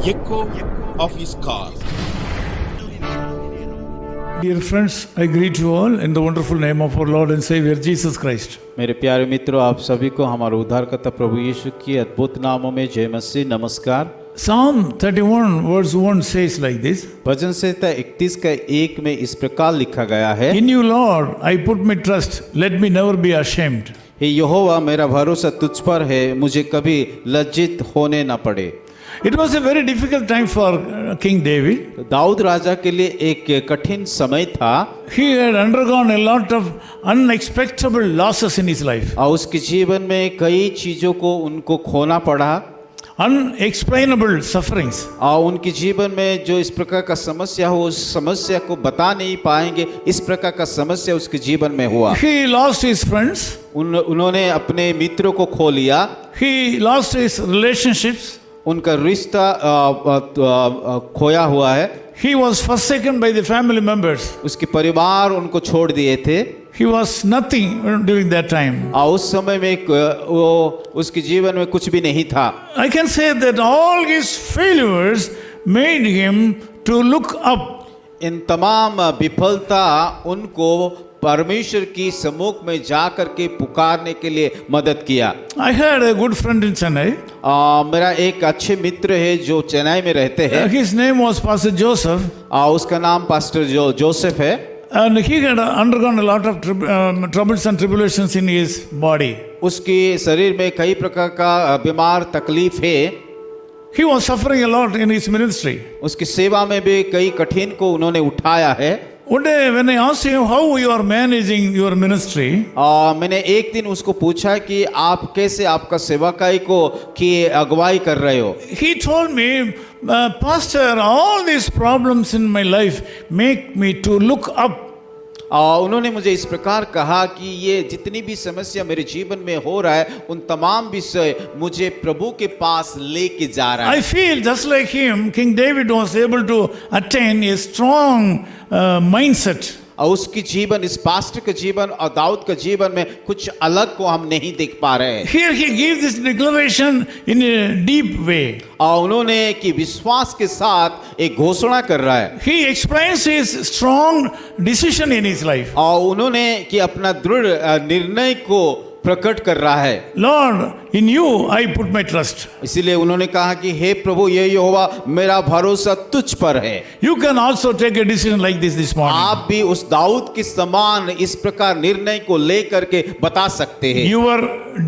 echo of his call. Dear friends, I greet you all in the wonderful name of our Lord and Savior Jesus Christ. मेरे प्यारे मित्रों, आप सभी को हमारे उद्धारकर्ता प्रभु यीशु की अद्भुत नामों में जय मसीह नमस्कार। Psalm 31 verse 1 says like this. भजन संहिता 31 का 1 में इस प्रकार लिखा गया है, In you Lord I put my trust, let me never be ashamed. हे यहोवा मेरा भरोसा तुझ पर है, मुझे कभी लज्जित होने न पड़े। It was a very difficult time for King David. Dawood राजा के लिए एक कठिन समय था। He had undergone a lot of unexpected losses in his life. और उसके जीवन में कई चीजों को उनको खोना पड़ा, Unexplainable sufferings. और उनके जीवन में जो इस प्रकार का समस्या हो, उस समस्या को बता नहीं पाएंगे, इस प्रकार का समस्या उसके जीवन में हुआ। He lost his friends. उन्होंने अपने मित्रों को खो लिया, He lost his relationships. उनका रिश्ता खोया हुआ है। He was forsaken by the family members. उसके परिवार उनको छोड़ दिए थे। He was nothing during that time. और उस समय में वो उसके जीवन में कुछ भी नहीं था। I can say that all his failures made him to look up. इन तमाम विफलता उनको परमेश्वर की सम्मुख में जाकर के पुकारने के लिए मदद किया। I had a good friend in Chennai. मेरा एक अच्छे मित्र है जो चेन्नई में रहते हैं। His name was Pastor Joseph. उसका नाम पास्टर जोसेफ है। And he had undergone a lot of troubles and tribulations in his body. उसके शरीर में कई प्रकार का बीमार तकलीफ है। He was suffering a lot in his ministry. उसकी सेवा में भी कई कठिन को उन्होंने उठाया है। One day when I asked him how you are managing your ministry, मैंने एक दिन उसको पूछा कि आप कैसे आपका सेवकाई को की अगुवाई कर रहे हो। he told me, Pastor, all these problems in my life make me to look up. उन्होंने मुझे इस प्रकार कहा कि ये जितनी भी समस्या मेरे जीवन में हो रहा है, उन तमाम विषय मुझे प्रभु के पास लेके जा रहा है। I feel just like him, King David was able to attain a strong mindset. और उसकी जीवन, इस पास्टर का जीवन और दाऊद का जीवन में कुछ अलग को हम नहीं देख पा रहे हैं। Here he gives this declaration in a deep way. और उन्होंने कि विश्वास के साथ एक घोषणा कर रहा है। He explains his strong decision in his life. और उन्होंने कि अपना दृढ़ निर्णय को प्रकट कर रहा है। Lord, in you I put my trust. इसीलिए उन्होंने कहा कि हे प्रभु, ये यहोवा मेरा भरोसा तुझ पर है। You can also take a decision like this morning. आप भी उस दाऊद के समान इस प्रकार निर्णय को लेकर के बता सकते हैं। Your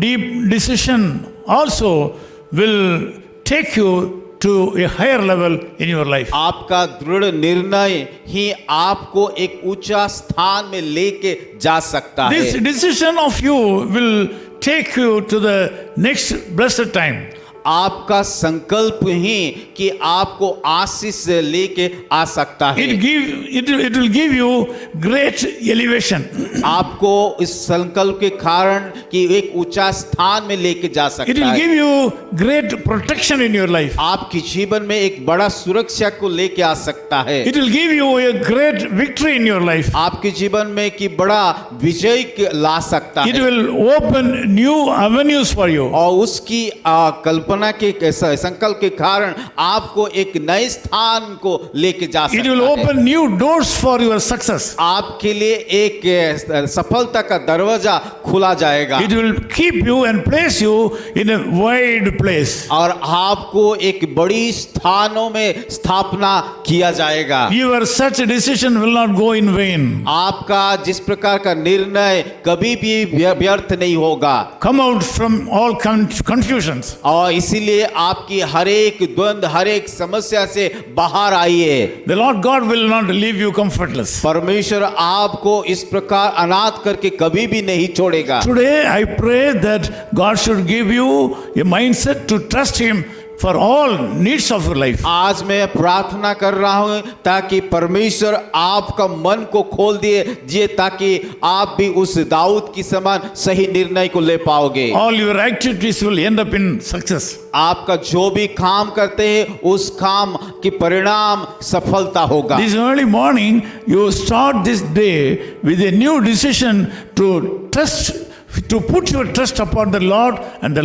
deep decision also will take you to a higher level in your life. आपका दृढ़ निर्णय ही आपको एक ऊंचा स्थान में लेके जा सकता है। This decision of you will take you to the next blessed time. आपका संकल्प ही कि आपको आशीष से लेके आ सकता है। It will give you great elevation. आपको इस संकल्प के कारण कि एक ऊंचा स्थान में लेके जा सकता है। It will give you great protection in your life. आपके जीवन में एक बड़ा सुरक्षा को लेके आ सकता है। It will give you a great victory in your life. आपके जीवन में कि बड़ा विजय ला सकता It है। will open new avenues for you. और उसकी कल्पना के संकल्प के कारण आपको एक नए स्थान को लेके जा सकता है। It will open new doors for your success. आपके लिए एक सफलता का दरवाजा खुला जाएगा। It will keep you and place you in a wide place. और आपको एक बड़ी स्थानों में स्थापना किया जाएगा। Your such decision will not go in vain. आपका जिस प्रकार का निर्णय कभी भी व्यर्थ नहीं होगा। Come out from all confusions. और इसीलिए आपकी हर एक द्वंद, हर एक समस्या से बाहर आइए। The Lord God will not leave you comfortless. परमेश्वर आपको इस प्रकार अनाथ करके कभी भी नहीं छोड़ेगा। Today I pray that God should give you a mindset to trust Him for all needs of your life. आज मैं प्रार्थना कर रहा हूं ताकि परमेश्वर आपका मन को खोल दिए ताकि आप भी उस दाऊद की समान सही निर्णय को ले पाओगे। All your activities will end up in success. आपका जो भी काम करते हैं उस काम की परिणाम सफलता होगा। This early morning you start this day with a new decision to trust to put your trust upon the Lord and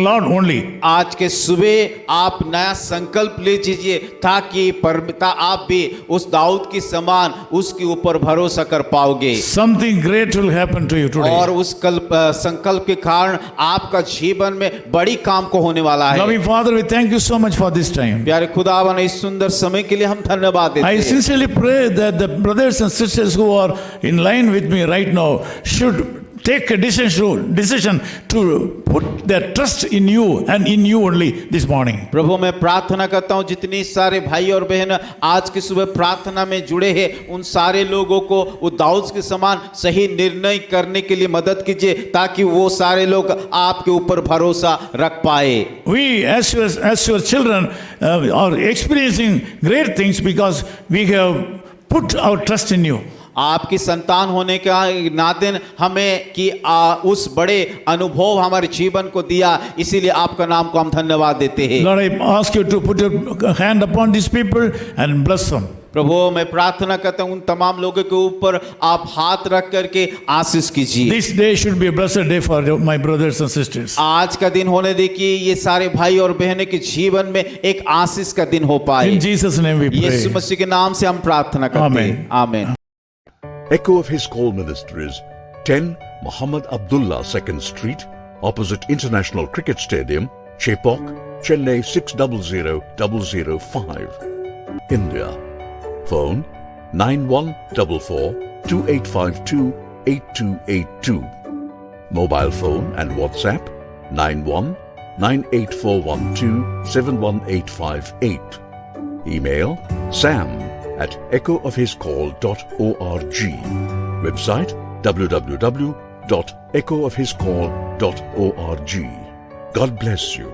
Lord only. आज के सुबह आप नया संकल्प ले लीजिए ताकि आप भी उस दाऊद की समान उसके ऊपर भरोसा कर पाओगे Something great will happen to you और today. उस संकल्प के कारण आपका जीवन में बड़ी काम को होने वाला है। Loving Father, we thank you so much for this time. प्यारे खुदावन इस सुंदर समय के लिए हम धन्यवाद देते I हैं। sincerely pray that the brothers and sisters who are in line with me right now should take a decision to put their trust in you and in you only this morning. प्रभु मैं प्रार्थना करता हूँ जितनी सारे भाई और बहन आज की सुबह प्रार्थना में जुड़े हैं उन सारे लोगों को वो दाऊद के समान सही निर्णय करने के लिए मदद कीजिए ताकि वो सारे लोग आपके ऊपर भरोसा रख पाए। We as your children are experiencing great things because we have put our trust in you. आपकी संतान होने का नाते हमें कि उस बड़े अनुभव हमारे जीवन को दिया इसीलिए आपका नाम को हम धन्यवाद देते हैं। Lord, I ask you to put your hand upon these people and bless them. प्रभु मैं प्रार्थना करता हूँ उन तमाम लोगों के ऊपर आप हाथ रख करके आशीष कीजिए। This day should be a blessed day for my brothers and sisters. आज का दिन होने दे कि ये सारे भाई और बहनों के जीवन में एक आशीष का दिन हो पाए। In Jesus' name we Yeshu pray. मसीह के नाम से हम प्रार्थना करते हैं। आमीन। Echo of His Call Ministries, 10 Muhammad Abdullah 2nd Street, opposite International Cricket Stadium, Chepauk, Chennai 600005, India. Phone 9144-2852-8282. Mobile phone and WhatsApp 91-98412-71858. Email sam@echoofhiscall.org. Website www.echoofhiscall.org. God bless you.